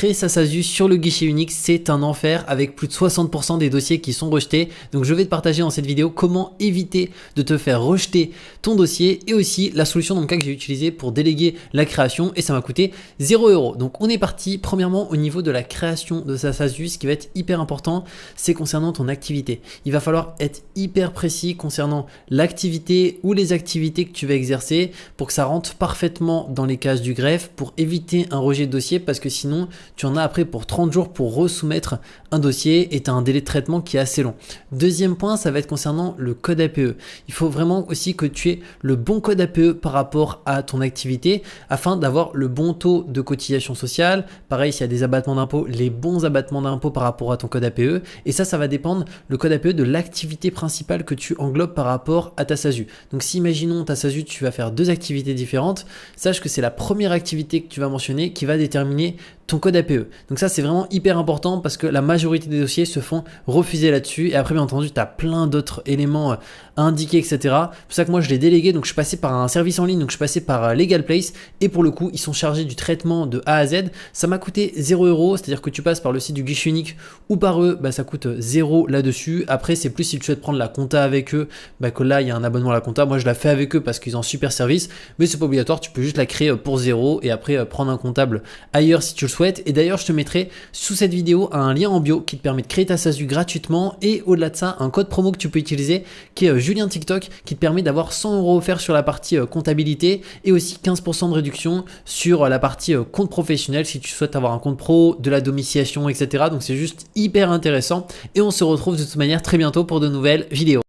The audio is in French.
créer sa SASU sur le guichet unique, c'est un enfer avec plus de 60% des dossiers qui sont rejetés. Donc je vais te partager dans cette vidéo comment éviter de te faire rejeter ton dossier et aussi la solution dans le cas que j'ai utilisé pour déléguer la création et ça m'a coûté 0 €. Donc on est parti. Premièrement, au niveau de la création de sa SASU, ce qui va être hyper important, c'est concernant ton activité. Il va falloir être hyper précis concernant l'activité ou les activités que tu vas exercer pour que ça rentre parfaitement dans les cases du greffe pour éviter un rejet de dossier parce que sinon tu en as après pour 30 jours pour resoumettre un dossier et tu as un délai de traitement qui est assez long. Deuxième point, ça va être concernant le code APE. Il faut vraiment aussi que tu aies le bon code APE par rapport à ton activité afin d'avoir le bon taux de cotisation sociale. Pareil, s'il y a des abattements d'impôts, les bons abattements d'impôts par rapport à ton code APE. Et ça va dépendre, le code APE, de l'activité principale que tu englobes par rapport à ta SASU. Donc si imaginons ta SASU, tu vas faire deux activités différentes, sache que c'est la première activité que tu vas mentionner qui va déterminer ton code APE. Donc ça, c'est vraiment hyper important parce que la majorité des dossiers se font refuser là-dessus. Et après, bien entendu, tu as plein d'autres éléments à indiquer, etc. C'est pour ça que moi, je l'ai délégué. Donc, je suis passé par un service en ligne. Donc, je suis passé par Legal Place. Et pour le coup, ils sont chargés du traitement de A à Z. Ça m'a coûté 0 €. C'est-à-dire que tu passes par le site du guichet unique ou par eux, bah, ça coûte 0 là-dessus. Après, c'est plus si tu souhaites prendre la compta avec eux, bah, que là, il y a un abonnement à la compta. Moi, je la fais avec eux parce qu'ils ont un super service. Mais c'est pas obligatoire. Tu peux juste la créer pour 0 et après prendre un comptable ailleurs si tu le souhaites. Et d'ailleurs, je te mettrai sous cette vidéo un lien en bio qui te permet de créer ta SASU gratuitement et au-delà de ça, un code promo que tu peux utiliser qui est Julien TikTok qui te permet d'avoir 100 € offerts sur la partie comptabilité et aussi 15% de réduction sur la partie compte professionnel si tu souhaites avoir un compte pro, de la domiciliation, etc. Donc c'est juste hyper intéressant et on se retrouve de toute manière très bientôt pour de nouvelles vidéos.